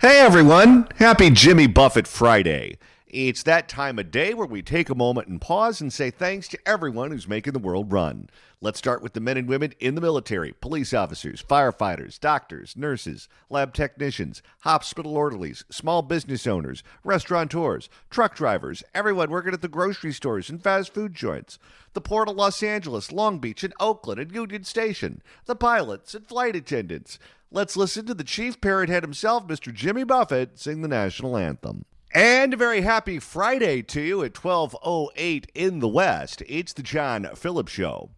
Hey everyone, happy Jimmy Buffett Friday. It's that time of day where we take a moment and pause and say thanks to everyone who's making the world run. Let's start with the men and women in the military, police officers, firefighters, doctors, nurses, lab technicians, hospital orderlies, small business owners, restaurateurs, truck drivers, everyone working at the grocery stores and fast food joints, the Port of Los Angeles, Long Beach, and Oakland, and Union Station, the pilots and flight attendants. Let's listen to the chief parrot head himself, Mr. Jimmy Buffett, sing the national anthem. And a very happy Friday to you at 12:08 in the West. It's the John Phillips Show.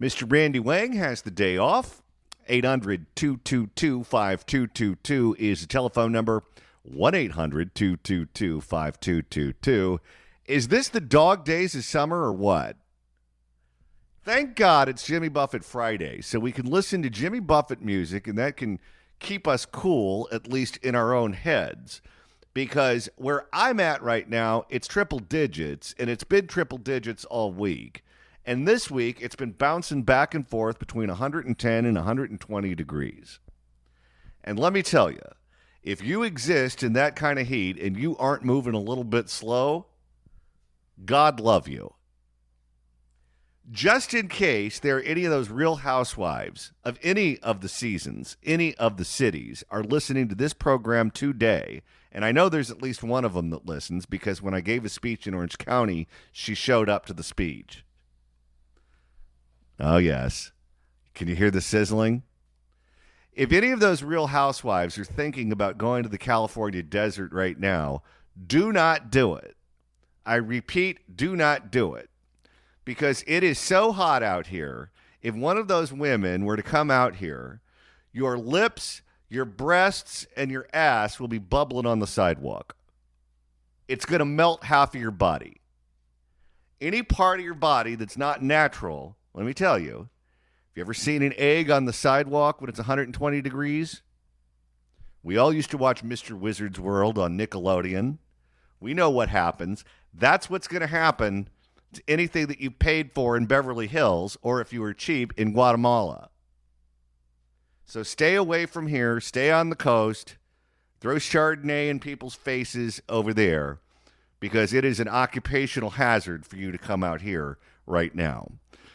Mr. Randy Wang has the day off. 800-222-5222 is the telephone number. 1-800-222-5222. Is this the dog days of summer or what? Thank God it's Jimmy Buffett Friday, so we can listen to Jimmy Buffett music, and that can keep us cool, at least in our own heads. Because where I'm at right now, it's triple digits, and it's been triple digits all week. And this week, it's been bouncing back and forth between 110 and 120 degrees. And let me tell you, if you exist in that kind of heat and you aren't moving a little bit slow, God love you. Just in case there are any of those real housewives of any of the seasons, any of the cities are listening to this program today, and I know there's at least one of them that listens because when I gave a speech in Orange County, she showed up to the speech. Oh, yes. Can you hear the sizzling? If any of those real housewives are thinking about going to the California desert right now, do not do it. I repeat, do not do it. Because it is so hot out here, if one of those women were to come out here, your lips, your breasts, and your ass will be bubbling on the sidewalk. It's going to melt half of your body. Any part of your body that's not natural, let me tell you, have you ever seen an egg on the sidewalk when it's 120 degrees? We all used to watch Mr. Wizard's World on Nickelodeon. We know what happens. That's what's going to happen to anything that you paid for in Beverly Hills or if you were cheap in Guatemala. So stay away from here. Stay on the coast. Throw Chardonnay in people's faces over there because it is an occupational hazard for you to come out here right now.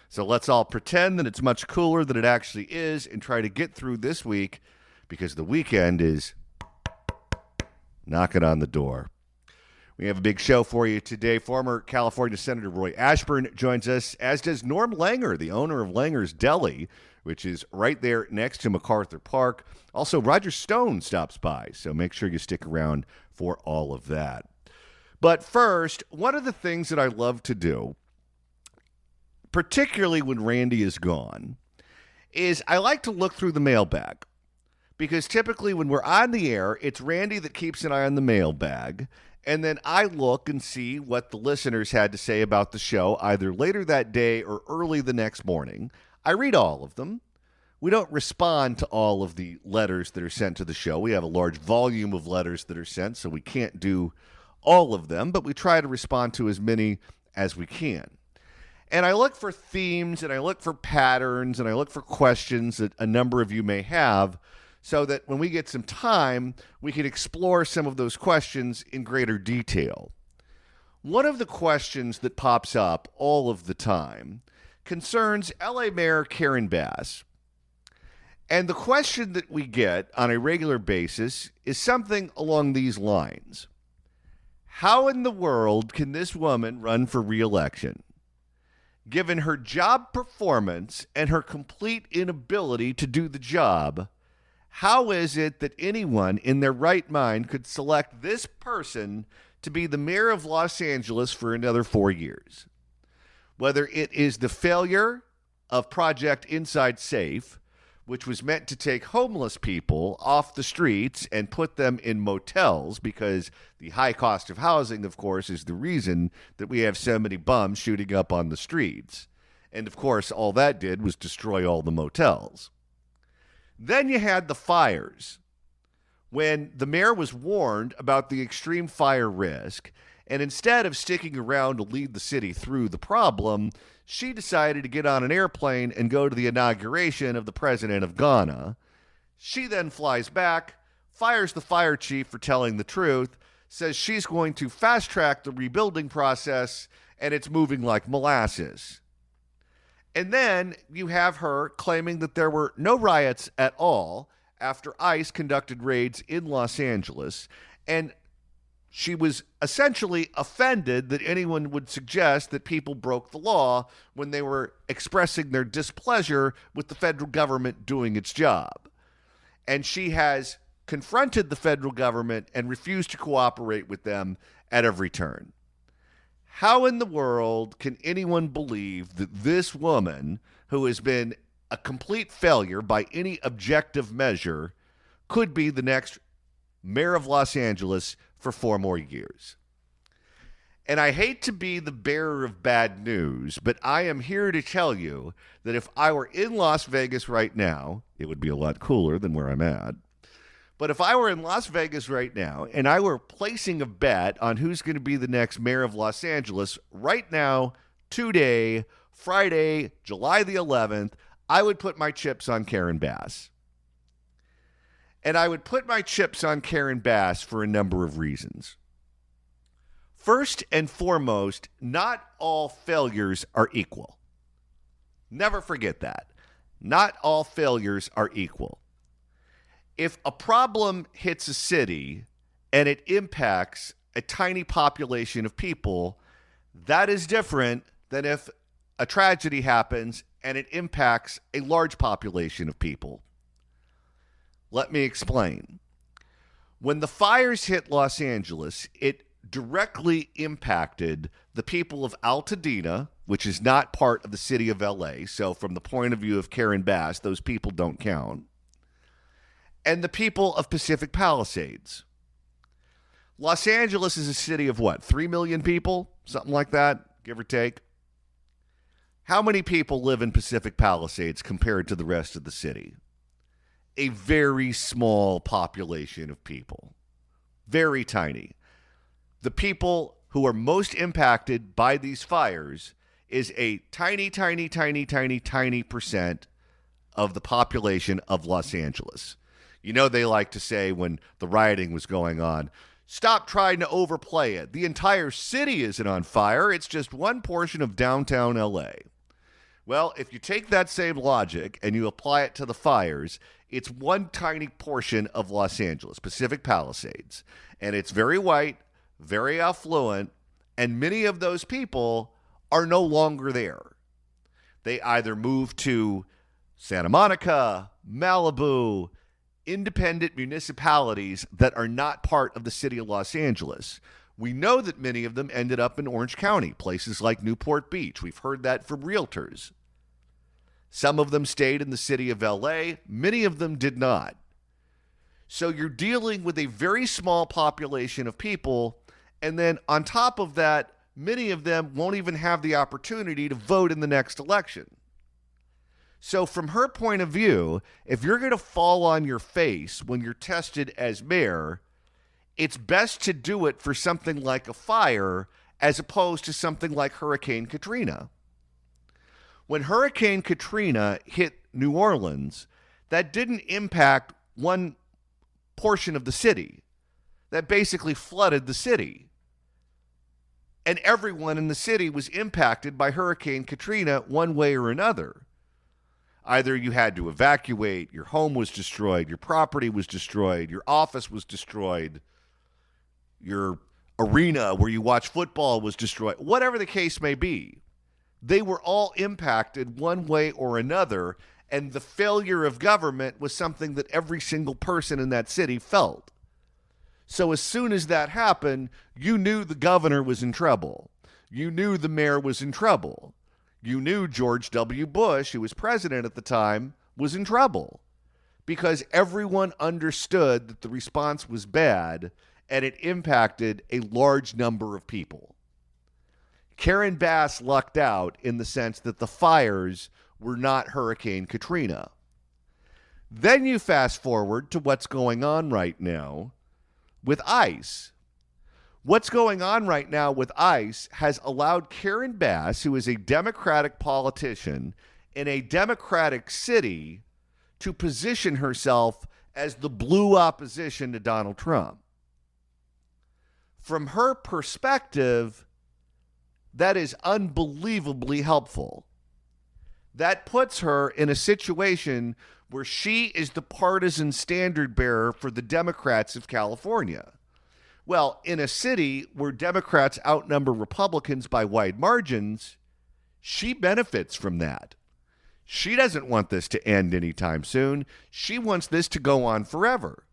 So let's all pretend that it's much cooler than it actually is and try to get through this week because the weekend is knocking on the door. We have a big show for you today. Former California Senator Roy Ashburn joins us, as does Norm Langer, the owner of Langer's Deli, which is right there next to MacArthur Park. Also, Roger Stone stops by, so make sure you stick around for all of that. But first, one of the things that I love to do, particularly when Randy is gone, is I like to look through the mailbag. Because typically when we're on the air, it's Randy that keeps an eye on the mailbag. And then I look and see what the listeners had to say about the show, either later that day or early the next morning. I read all of them. We don't respond to all of the letters that are sent to the show. We have a large volume of letters that are sent, so we can't do all of them, but we try to respond to as many as we can. And I look for themes, and I look for patterns, and I look for questions that a number of you may have, so that when we get some time, we can explore some of those questions in greater detail. One of the questions that pops up all of the time concerns LA Mayor Karen Bass. And the question that we get on a regular basis is something along these lines. How in the world can this woman run for re-election? Given her job performance and her complete inability to do the job, how is it that anyone in their right mind could select this person to be the mayor of Los Angeles for another 4 years? Whether it is the failure of Project Inside Safe, which was meant to take homeless people off the streets and put them in motels because the high cost of housing, of course, is the reason that we have so many bums shooting up on the streets. And, of course, all that did was destroy all the motels. Then you had the fires, when the mayor was warned about the extreme fire risk, and instead of sticking around to lead the city through the problem, she decided to get on an airplane and go to the inauguration of the president of Ghana. She then flies back, fires the fire chief for telling the truth, says she's going to fast track the rebuilding process, and it's moving like molasses. And then you have her claiming that there were no riots at all after ICE conducted raids in Los Angeles. And she was essentially offended that anyone would suggest that people broke the law when they were expressing their displeasure with the federal government doing its job. And she has confronted the federal government and refused to cooperate with them at every turn. How in the world can anyone believe that this woman, who has been a complete failure by any objective measure, could be the next mayor of Los Angeles for 4 more years? And I hate to be the bearer of bad news, but I am here to tell you that if I were in Las Vegas right now, it would be a lot cooler than where I'm at. But if I were in Las Vegas right now and I were placing a bet on who's going to be the next mayor of Los Angeles right now, today, Friday, July the 11th, I would put my chips on Karen Bass. And I would put my chips on Karen Bass for a number of reasons. First and foremost, not all failures are equal. Never forget that. Not all failures are equal. If a problem hits a city and it impacts a tiny population of people, that is different than if a tragedy happens and it impacts a large population of people. Let me explain. When the fires hit Los Angeles, it directly impacted the people of Altadena, which is not part of the city of LA. So from the point of view of Karen Bass, those people don't count. And the people of Pacific Palisades. Los Angeles is a city of what, 3 million people? Something like that, give or take. How many people live in Pacific Palisades compared to the rest of the city? A very small population of people. Very tiny. The people who are most impacted by these fires is a tiny, tiny, tiny, tiny, tiny percent of the population of Los Angeles. You know, they like to say when the rioting was going on, stop trying to overplay it. The entire city isn't on fire. It's just one portion of downtown LA. Well, if you take that same logic and you apply it to the fires, it's one tiny portion of Los Angeles, Pacific Palisades. And it's very white, very affluent, and many of those people are no longer there. They either moved to Santa Monica, Malibu, independent municipalities that are not part of the city of Los Angeles. We know that many of them ended up in Orange County, places like Newport Beach. We've heard that from realtors. Some of them stayed in the city of LA. Many of them did not. So you're dealing with a very small population of people, and then on top of that, many of them won't even have the opportunity to vote in the next election. So from her point of view, if you're going to fall on your face when you're tested as mayor, it's best to do it for something like a fire as opposed to something like Hurricane Katrina. When Hurricane Katrina hit New Orleans, that didn't impact one portion of the city. That basically flooded the city. And everyone in the city was impacted by Hurricane Katrina one way or another. Either you had to evacuate, your home was destroyed, your property was destroyed, your office was destroyed, your arena where you watch football was destroyed, whatever the case may be. They were all impacted one way or another, and the failure of government was something that every single person in that city felt. So as soon as that happened, you knew the governor was in trouble. You knew the mayor was in trouble. You knew George W. Bush, who was president at the time, was in trouble because everyone understood that the response was bad and it impacted a large number of people. Karen Bass lucked out in the sense that the fires were not Hurricane Katrina. Then you fast forward to what's going on right now with ICE. What's going on right now with ICE has allowed Karen Bass, who is a Democratic politician in a Democratic city, to position herself as the blue opposition to Donald Trump. From her perspective, that is unbelievably helpful. That puts her in a situation where she is the partisan standard bearer for the Democrats of California. Well, in a city where Democrats outnumber Republicans by wide margins, she benefits from that. She doesn't want this to end anytime soon. She wants this to go on forever.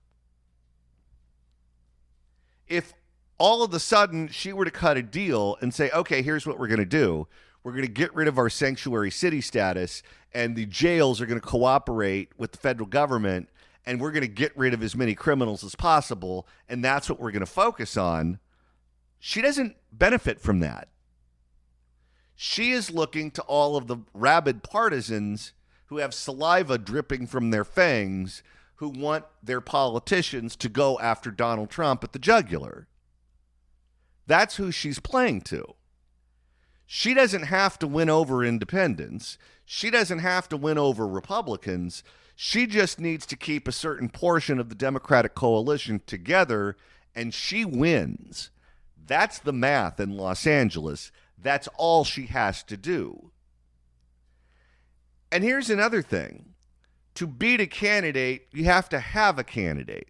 If all of a sudden she were to cut a deal and say, okay, here's what we're going to do. We're going to get rid of our sanctuary city status, and the jails are going to cooperate with the federal government, and we're going to get rid of as many criminals as possible, and that's what we're going to focus on. She doesn't benefit from that. She is looking to all of the rabid partisans who have saliva dripping from their fangs, who want their politicians to go after Donald Trump at the jugular. That's who she's playing to. She doesn't have to win over independents. She doesn't have to win over Republicans. She just needs to keep a certain portion of the Democratic coalition together, and she wins. That's the math in Los Angeles. That's all she has to do. And here's another thing. To beat a candidate, you have to have a candidate.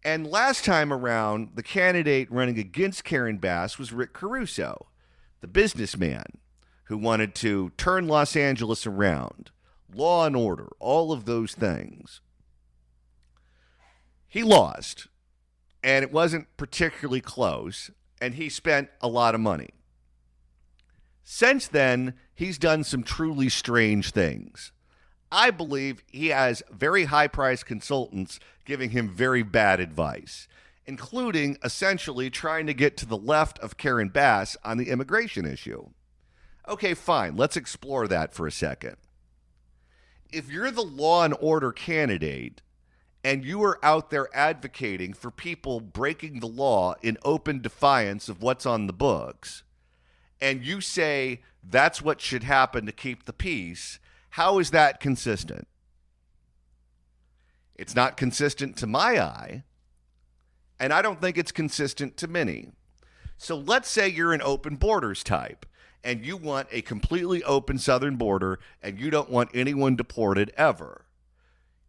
And last time around, the candidate running against Karen Bass was Rick Caruso, the businessman who wanted to turn Los Angeles around, law and order, all of those things. He lost, and it wasn't particularly close, and he spent a lot of money. Since then, he's done some truly strange things. I believe he has very high-priced consultants giving him very bad advice, including essentially trying to get to the left of Karen Bass on the immigration issue. Okay, fine. Let's explore that for a second. If you're the law and order candidate and you are out there advocating for people breaking the law in open defiance of what's on the books, and you say that's what should happen to keep the peace, how is that consistent? It's not consistent to my eye, and I don't think it's consistent to many. So let's say you're an open borders type, and you want a completely open southern border, and you don't want anyone deported ever.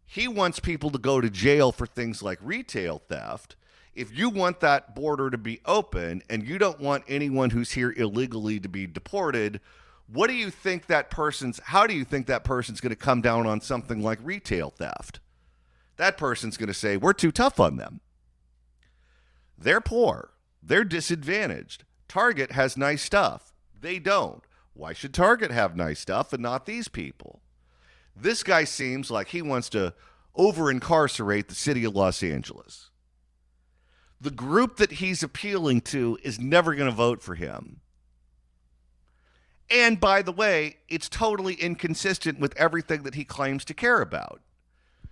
He wants people to go to jail for things like retail theft. If you want that border to be open, and you don't want anyone who's here illegally to be deported, how do you think that person's going to come down on something like retail theft? That person's going to say, we're too tough on them. They're poor. They're disadvantaged. Target has nice stuff. They don't. Why should Target have nice stuff and not these people? This guy seems like he wants to over-incarcerate the city of Los Angeles. The group that he's appealing to is never going to vote for him. And by the way, it's totally inconsistent with everything that he claims to care about.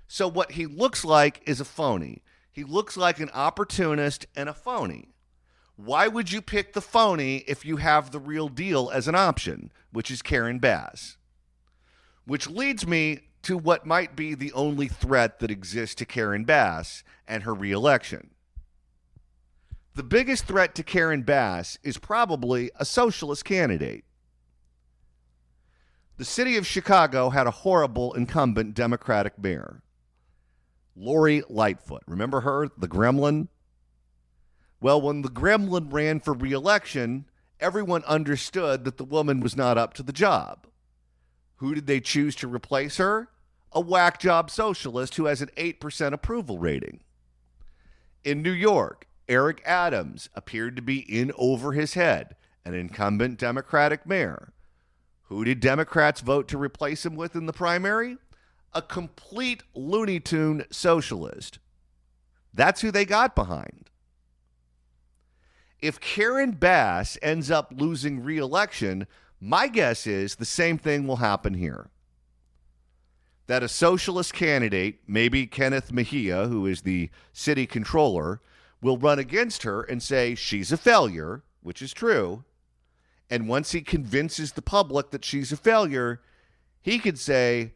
So what he looks like is a phony. He looks like an opportunist and a phony. Why would you pick the phony if you have the real deal as an option, which is Karen Bass? Which leads me to what might be the only threat that exists to Karen Bass and her reelection. The biggest threat to Karen Bass is probably a socialist candidate. The city of Chicago had a horrible incumbent Democratic mayor, Lori Lightfoot. Remember her, the gremlin? Well, when the gremlin ran for re-election, everyone understood that the woman was not up to the job. Who did they choose to replace her? A whack job socialist who has an 8% approval rating. In New York, Eric Adams appeared to be in over his head, an incumbent Democratic mayor. Who did Democrats vote to replace him with in the primary? A complete Looney Tune socialist. That's who they got behind. If Karen Bass ends up losing re-election, my guess is the same thing will happen here. That a socialist candidate, maybe Kenneth Mejia, who is the city controller, will run against her and say she's a failure, which is true. And once he convinces the public that she's a failure, he could say,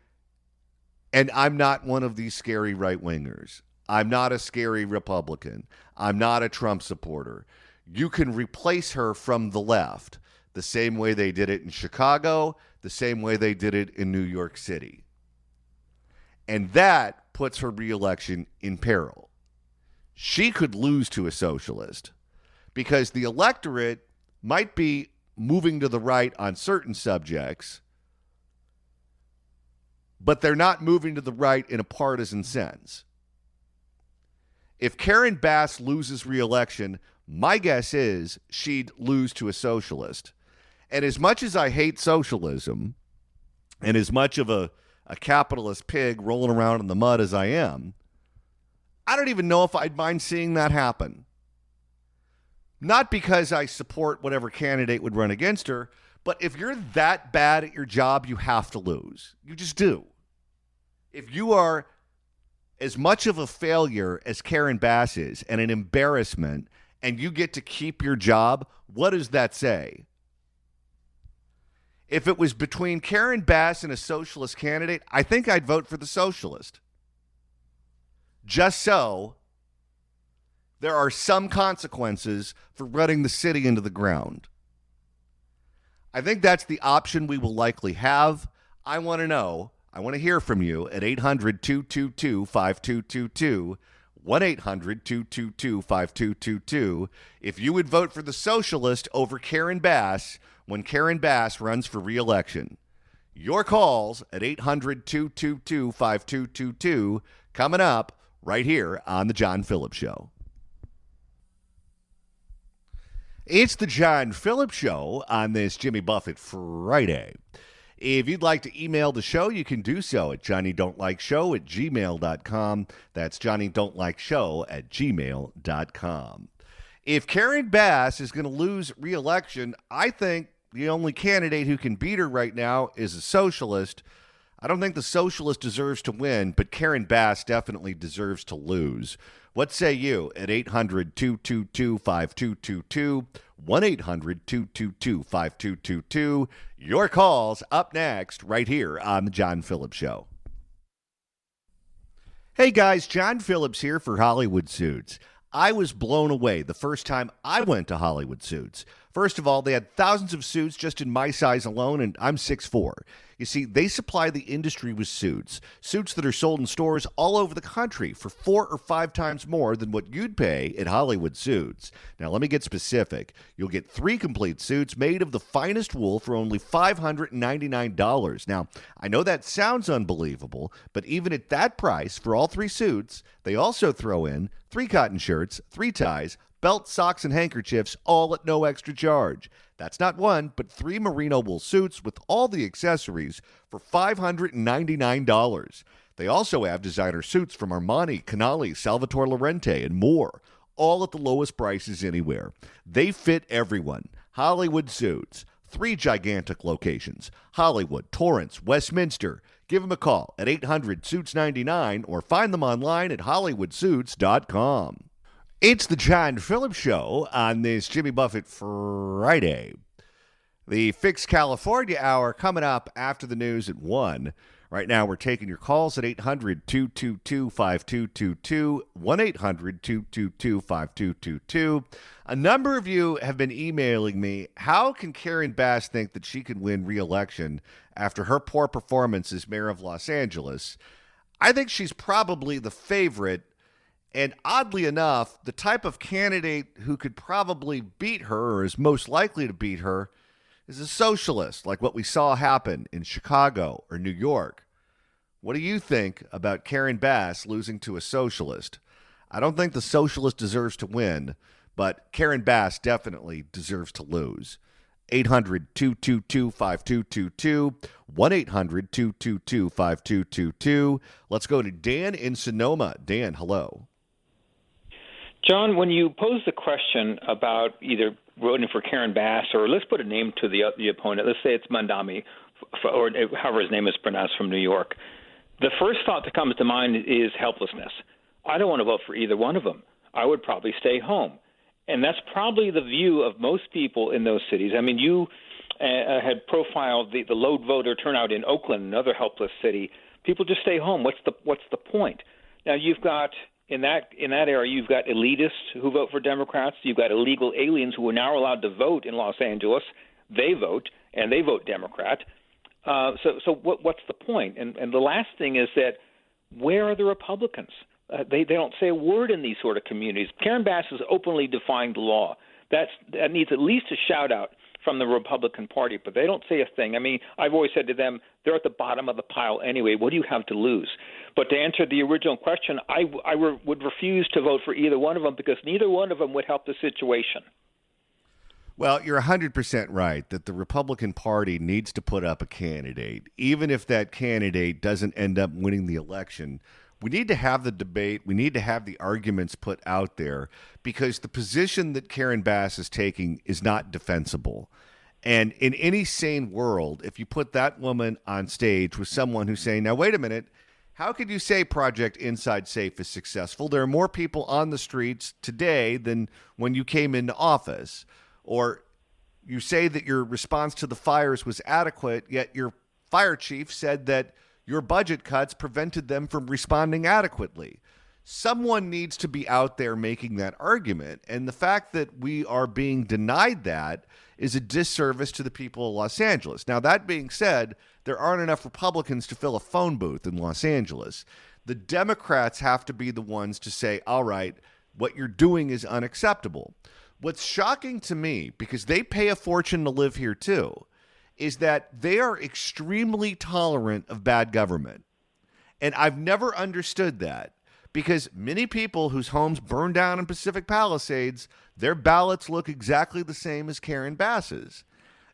And I'm not one of these scary right-wingers. I'm not a scary Republican. I'm not a Trump supporter. You can replace her from the left the same way they did it in Chicago, the same way they did it in New York City. And that puts her reelection in peril. She could lose to a socialist because the electorate might be moving to the right on certain subjects, but they're not moving to the right in a partisan sense. If Karen Bass loses re-election, my guess is she'd lose to a socialist. And as much as I hate socialism, and as much of a capitalist pig rolling around in the mud as I am, I don't even know if I'd mind seeing that happen. Not because I support whatever candidate would run against her, but if you're that bad at your job, you have to lose. You just do. If you are as much of a failure as Karen Bass is and an embarrassment, and you get to keep your job, what does that say? If it was between Karen Bass and a socialist candidate, I think I'd vote for the socialist. Just so there are some consequences for running the city into the ground. I think that's the option we will likely have. I want to know. I want to hear from you at 800-222-5222, 1-800-222-5222, if you would vote for the socialist over Karen Bass when Karen Bass runs for re-election. Your calls at 800-222-5222 coming up right here on The John Phillips Show. It's The John Phillips Show on this Jimmy Buffett Friday. If you'd like to email the show, you can do so at johnnydon'tlikeshow@gmail.com. That's johnnydon'tlikeshow@gmail.com. If Karen Bass is going to lose re-election, I think the only candidate who can beat her right now is a socialist. I don't think the socialist deserves to win, but Karen Bass definitely deserves to lose. What say you at 800-222-5222, 1-800-222-5222? Your calls up next right here on The John Phillips Show. Hey guys, John Phillips here for Hollywood Suits. I was blown away the first time I went to Hollywood Suits. First of all, they had thousands of suits just in my size alone, and I'm 6'4". You see, they supply the industry with suits that are sold in stores all over the country for 4 or 5 times more than what you'd pay at Hollywood Suits. Now, let me get specific. You'll get 3 complete suits made of the finest wool for only $599. Now, I know that sounds unbelievable, but even at that price for all 3 suits, they also throw in 3 cotton shirts, 3 ties, belts, socks, and handkerchiefs, all at no extra charge. That's not 1, but 3 merino wool suits with all the accessories for $599. They also have designer suits from Armani, Canali, Salvatore Laurenti, and more, all at the lowest prices anywhere. They fit everyone. Hollywood Suits. 3 gigantic locations: Hollywood, Torrance, Westminster. Give them a call at 800-SUITS-99 or find them online at hollywoodsuits.com. It's the John Phillips Show on this Jimmy Buffett Friday. The Fix California Hour coming up after the news at 1. Right now, we're taking your calls at 800-222-5222, 1-800-222-5222. A number of you have been emailing me, how can Karen Bass think that she can win re-election after her poor performance as mayor of Los Angeles? I think she's probably the favorite. And oddly enough, the type of candidate who could probably beat her or is most likely to beat her is a socialist, like what we saw happen in Chicago or New York. What do you think about Karen Bass losing to a socialist? I don't think the socialist deserves to win, but Karen Bass definitely deserves to lose. 800-222-5222, 1-800-222-5222. Let's go to Dan in Sonoma. Dan, hello. John, when you pose the question about either voting for Karen Bass or let's put a name to the opponent, let's say it's Mamdani, or however his name is pronounced, from New York, the first thought that comes to mind is helplessness. I don't want to vote for either one of them. I would probably stay home. And that's probably the view of most people in those cities. I mean, you had profiled the low voter turnout in Oakland, another helpless city. People just stay home. What's the point? Now you've got in that area, you've got elitists who vote for Democrats. You've got illegal aliens who are now allowed to vote in Los Angeles. They vote and they vote Democrat. So what's the point? And the last thing is that where are the Republicans? They don't say a word in these sort of communities. Karen Bass is openly defying the law. That needs at least a shout out from the Republican Party, but they don't say a thing. I mean, I've always said to them, they're at the bottom of the pile anyway. What do you have to lose? But to answer the original question, I would refuse to vote for either one of them because neither one of them would help the situation. Well, you're 100% right that the Republican Party needs to put up a candidate. Even if that candidate doesn't end up winning the election, we need to have the debate. We need to have the arguments put out there because the position that Karen Bass is taking is not defensible. And in any sane world, if you put that woman on stage with someone who's saying, now, wait a minute, how could you say Project Inside Safe is successful? There are more people on the streets today than when you came into office. Or you say that your response to the fires was adequate, yet your fire chief said that your budget cuts prevented them from responding adequately. Someone needs to be out there making that argument. And the fact that we are being denied that is a disservice to the people of Los Angeles. Now, that being said, there aren't enough Republicans to fill a phone booth in Los Angeles. The Democrats have to be the ones to say, all right, what you're doing is unacceptable. What's shocking to me, because they pay a fortune to live here too, is that they are extremely tolerant of bad government. And I've never understood that because many people whose homes burned down in Pacific Palisades, their ballots look exactly the same as Karen Bass's.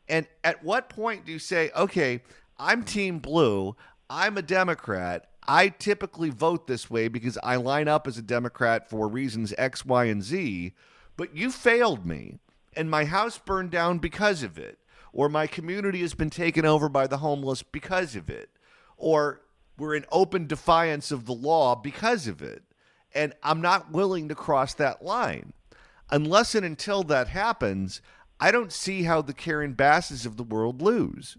And at what point do you say, okay, I'm Team Blue, I'm a Democrat, I typically vote this way because I line up as a Democrat for reasons X, Y, and Z, but you failed me and my house burned down because of it. Or my community has been taken over by the homeless because of it. Or we're in open defiance of the law because of it. And I'm not willing to cross that line. Unless and until that happens, I don't see how the Karen Basses of the world lose.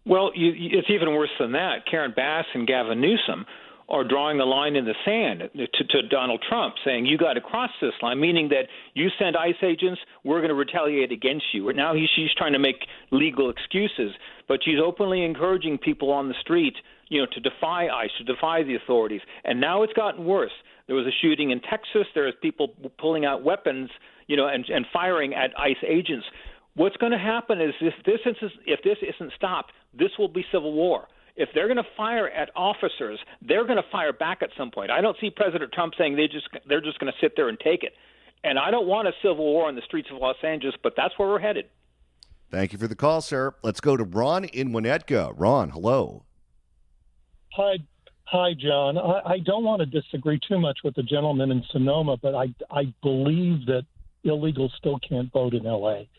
Well, it's even worse than that. Karen Bass and Gavin Newsom are drawing a line in the sand to Donald Trump, saying you got to cross this line, meaning that you send ICE agents, we're going to retaliate against you. Now she's trying to make legal excuses, but she's openly encouraging people on the street, to defy ICE, to defy the authorities. And now it's gotten worse. There was a shooting in Texas. There's people pulling out weapons, and firing at ICE agents. What's going to happen is if this isn't stopped, this will be civil war. If they're going to fire at officers, they're going to fire back at some point. I don't see President Trump saying they're just going to sit there and take it. And I don't want a civil war in the streets of Los Angeles, but that's where we're headed. Thank you for the call, sir. Let's go to Ron in Winnetka. Ron, hello. Hi, John. I don't want to disagree too much with the gentleman in Sonoma, but I believe that illegals still can't vote in L.A.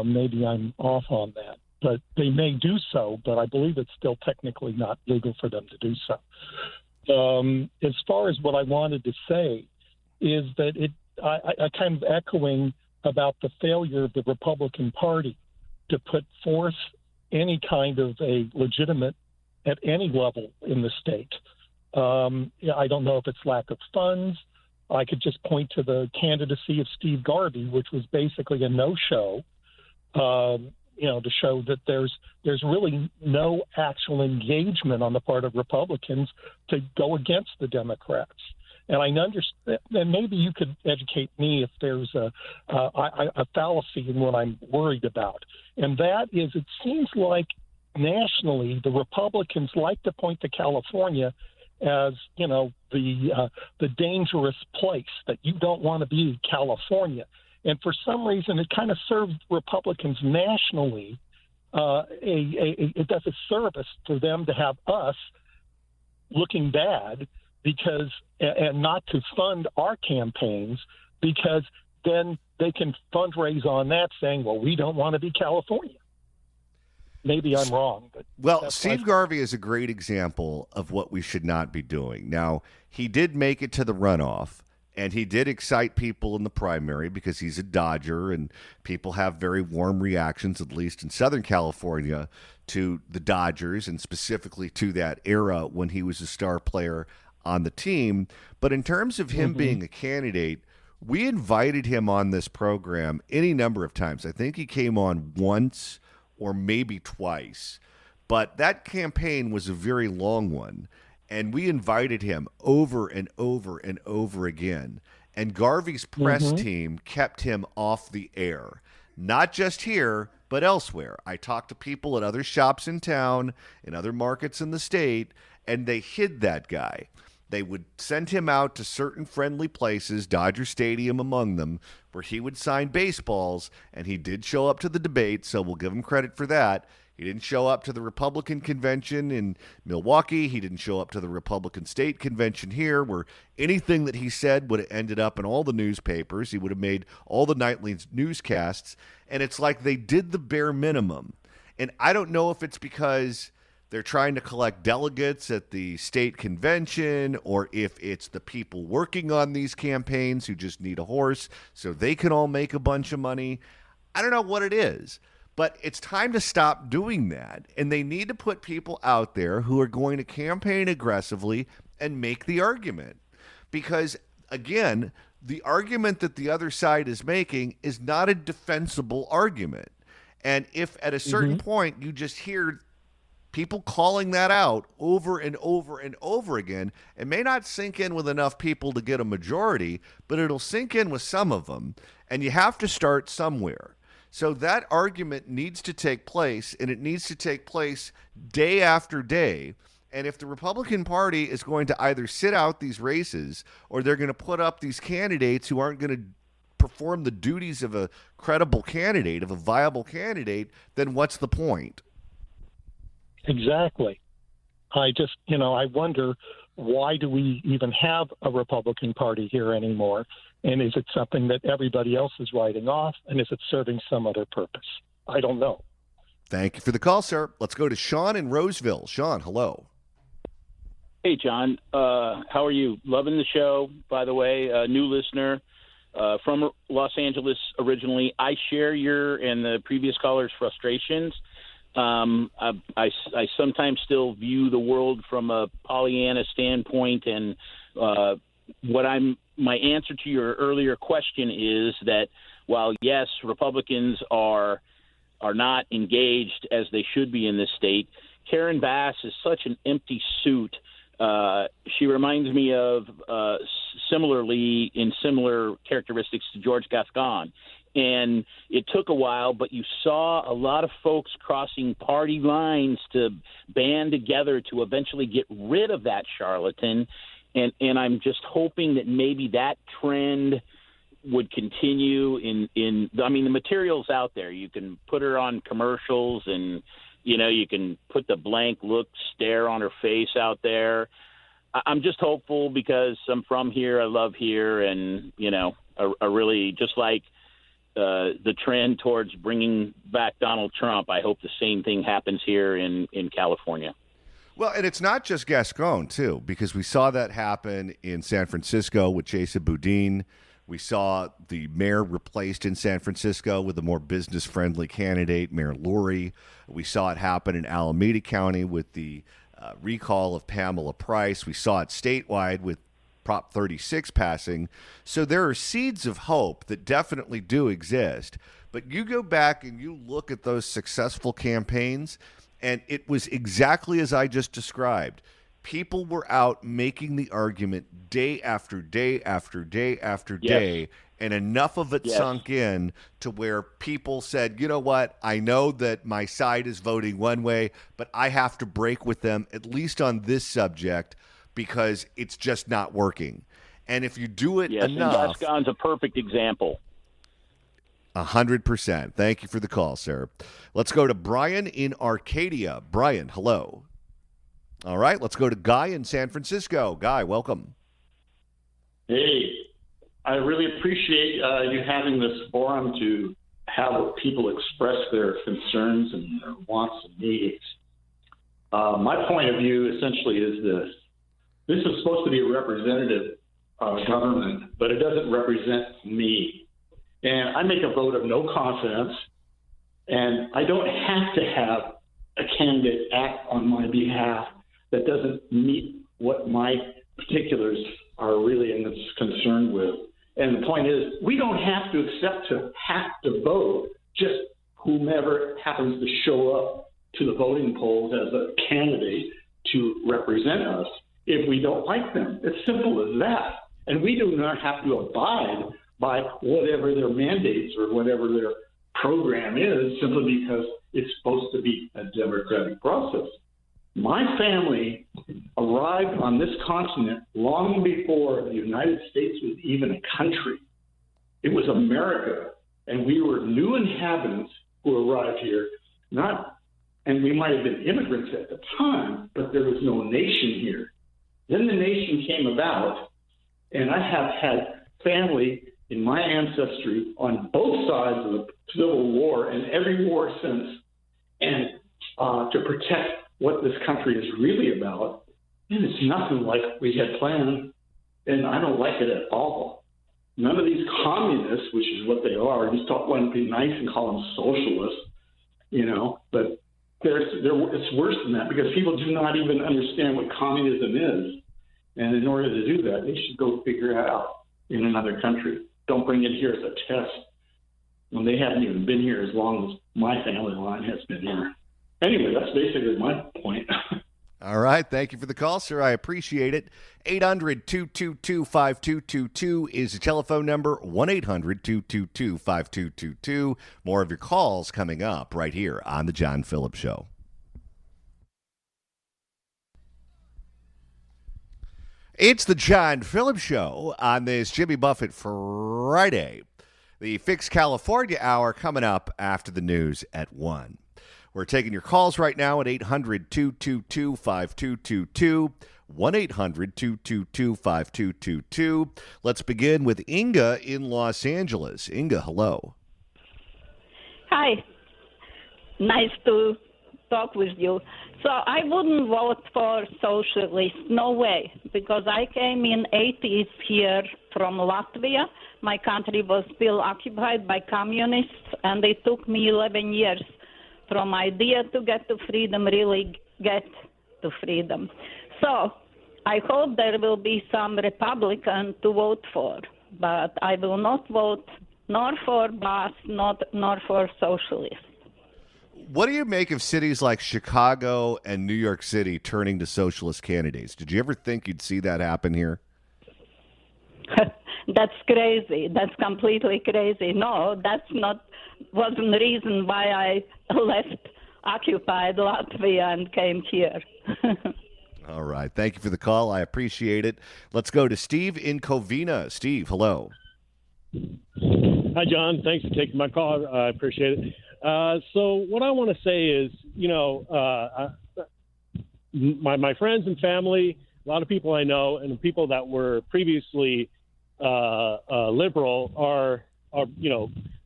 Maybe I'm off on that. But they may do so, but I believe it's still technically not legal for them to do so. As far as what I wanted to say is that I kind of echoing about the failure of the Republican Party to put forth any kind of a legitimate at any level in the state. I don't know if it's lack of funds. I could just point to the candidacy of Steve Garvey, which was basically a no-show. To show that there's really no actual engagement on the part of Republicans to go against the Democrats. And I understand, and maybe you could educate me if there's a fallacy in what I'm worried about. And that is, it seems like nationally the Republicans like to point to California as, the dangerous place that you don't want to be, California. And for some reason, it kind of serves Republicans nationally. It does a service for them to have us looking bad and not to fund our campaigns, because then they can fundraise on that, saying, "Well, we don't want to be California." Maybe I'm wrong, but Steve Garvey is a great example of what we should not be doing. Now, he did make it to the runoff. And he did excite people in the primary because he's a Dodger, and people have very warm reactions, at least in Southern California, to the Dodgers and specifically to that era when he was a star player on the team. But in terms of him being a candidate, we invited him on this program any number of times. I think he came on once or maybe twice, but that campaign was a very long one. And we invited him over and over and over again. And Garvey's press team kept him off the air, not just here, but elsewhere. I talked to people at other shops in town, in other markets in the state, and they hid that guy. They would send him out to certain friendly places, Dodger Stadium among them, where he would sign baseballs, and he did show up to the debate, so we'll give him credit for that. He didn't show up to the Republican convention in Milwaukee. He didn't show up to the Republican state convention here, where anything that he said would have ended up in all the newspapers. He would have made all the nightly newscasts. And it's like they did the bare minimum. And I don't know if it's because they're trying to collect delegates at the state convention, or if it's the people working on these campaigns who just need a horse so they can all make a bunch of money. I don't know what it is. But it's time to stop doing that. And they need to put people out there who are going to campaign aggressively and make the argument. Because, again, the argument that the other side is making is not a defensible argument. And if at a certain point you just hear people calling that out over and over and over again, it may not sink in with enough people to get a majority, but it'll sink in with some of them. And you have to start somewhere. So that argument needs to take place, and it needs to take place day after day. And if the Republican Party is going to either sit out these races, or they're going to put up these candidates who aren't going to perform the duties of a credible candidate, of a viable candidate, then what's the point? Exactly. I just, I wonder, why do we even have a Republican Party here anymore? And is it something that everybody else is writing off? And is it serving some other purpose? I don't know. Thank you for the call, sir. Let's go to Sean in Roseville. Sean, hello. Hey, John. How are you? Loving the show, by the way. New listener from Los Angeles originally. I share your and the previous caller's frustrations. I sometimes still view the world from a Pollyanna standpoint, and my answer to your earlier question is that while yes, Republicans are not engaged as they should be in this state, Karen Bass is such an empty suit. She reminds me of similarly in similar characteristics to George Gascon. And it took a while, but you saw a lot of folks crossing party lines to band together to eventually get rid of that charlatan. And I'm just hoping that maybe that trend would continue the material's out there. You can put her on commercials and, you can put the blank look stare on her face out there. I'm just hopeful because I'm from here. I love here. And, I really just like the trend towards bringing back Donald Trump. I hope the same thing happens here in California. Well, and it's not just Gascon, too, because we saw that happen in San Francisco with Jason Boudin. We saw the mayor replaced in San Francisco with a more business-friendly candidate, Mayor Lurie. We saw it happen in Alameda County with the recall of Pamela Price. We saw it statewide with Prop 36 passing. So there are seeds of hope that definitely do exist. But you go back and you look at those successful campaigns, and it was exactly as I just described. People were out making the argument day after day after day after day, and enough of it sunk in to where people said, you know what, I know that my side is voting one way, but I have to break with them, at least on this subject, because it's just not working. And if you do it enough... Gascon's a perfect example. 100%. Thank you for the call, sir. Let's go to Brian in Arcadia. Brian, hello. All right, let's go to Guy in San Francisco. Guy, welcome. Hey, I really appreciate you having this forum to have people express their concerns and their wants and needs. My point of view essentially is this. This is supposed to be a representative government, but it doesn't represent me. And I make a vote of no confidence, and I don't have to have a candidate act on my behalf that doesn't meet what my particulars are really concerned with. And the point is, we don't have to vote just whomever happens to show up to the voting polls as a candidate to represent us if we don't like them. It's simple as that. And we do not have to abide by whatever their mandates or whatever their program is simply because it's supposed to be a democratic process. My family arrived on this continent long before the United States was even a country. It was America, and we were new inhabitants who arrived here, and we might have been immigrants at the time, but there was no nation here. Then the nation came about, and I have had family in my ancestry on both sides of the Civil War and every war since, and to protect what this country is really about, and it's nothing like we had planned, and I don't like it at all. None of these communists, which is what they are, just want to be nice and call them socialists, but it's worse than that because people do not even understand what communism is. And in order to do that, they should go figure it out in another country. Don't bring it here as a test when they haven't even been here as long as my family line has been here. Anyway, that's basically my point. All right. Thank you for the call, sir. I appreciate it. 800-222-5222 is the telephone number. 1-800-222-5222. More of your calls coming up right here on The John Phillips Show. It's The John Phillips Show on this Jimmy Buffett Friday. The Fix California Hour coming up after the news at 1. We're taking your calls right now at 800-222-5222, 1-800-222-5222. Let's begin with Inga in Los Angeles. Inga, hello. Hi. Nice to talk with you. So I wouldn't vote for socialists, no way, because I came in 80s here from Latvia. My country was still occupied by communists, and it took me 11 years from idea to get to freedom, really get to freedom. So I hope there will be some Republican to vote for, but I will not vote nor for Bass, nor for socialists. What do you make of cities like Chicago and New York City turning to socialist candidates? Did you ever think you'd see that happen here? That's crazy. That's completely crazy. No, wasn't the reason why I left occupied Latvia and came here. All right. Thank you for the call. I appreciate it. Let's go to Steve in Covina. Steve, hello. Hi, John. Thanks for taking my call. I appreciate it. So what I want to say is, my friends and family, a lot of people I know, and the people that were previously liberal are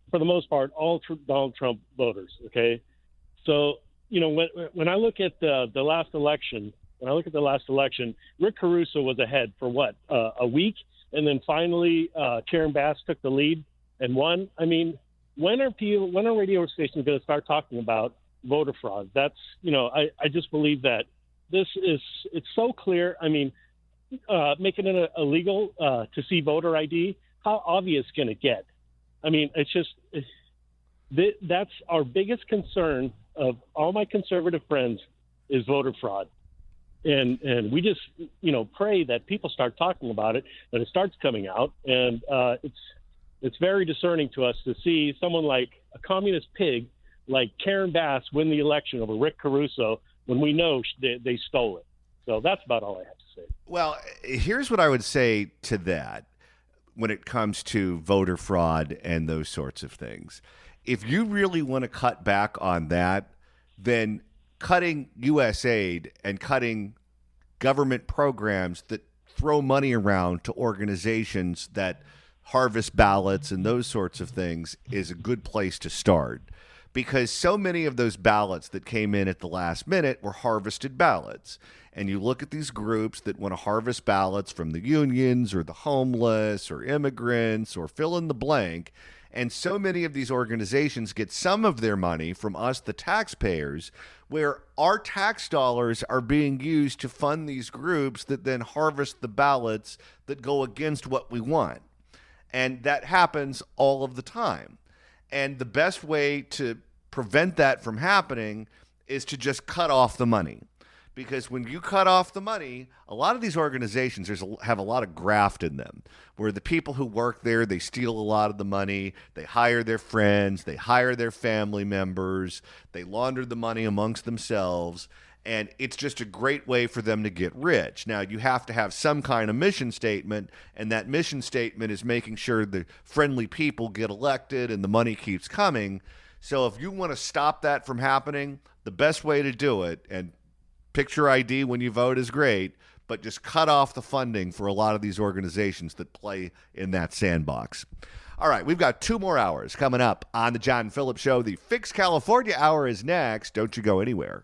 for the most part, all Donald Trump voters. Okay, so when I look at the last election, Rick Caruso was ahead for a week, and then finally Karen Bass took the lead and won. I mean, when are radio stations going to start talking about voter fraud? That's I just believe that it's so clear. I mean, making it illegal to see voter ID, how obvious can it get? I mean, that's our biggest concern of all my conservative friends is voter fraud. And we just, pray that people start talking about it, that it starts coming out. And it's very discerning to us to see someone like a communist pig like Karen Bass win the election over Rick Caruso when we know they stole it. So that's about all I have to say. Well, here's what I would say to that. When it comes to voter fraud and those sorts of things. If you really want to cut back on that, then cutting U.S. aid and cutting government programs that throw money around to organizations that harvest ballots and those sorts of things is a good place to start. because so many of those ballots that came in at the last minute were harvested ballots. And you look at these groups that want to harvest ballots from the unions or the homeless or immigrants or fill in the blank. And so many of these organizations get some of their money from us, the taxpayers, where our tax dollars are being used to fund these groups that then harvest the ballots that go against what we want. And that happens all of the time. And the best way to prevent that from happening is to just cut off the money. Because when you cut off the money, a lot of these organizations have a lot of graft in them, where the people who work there, they steal a lot of the money, they hire their friends, they hire their family members, they launder the money amongst themselves, and it's just a great way for them to get rich. Now, you have to have some kind of mission statement, and that mission statement is making sure the friendly people get elected and the money keeps coming. So if you want to stop that from happening, the best way to do it, and picture ID when you vote is great, but just cut off the funding for a lot of these organizations that play in that sandbox. All right, we've got 2 more hours coming up on the John Phillips Show. The Fix California Hour is next. Don't you go anywhere.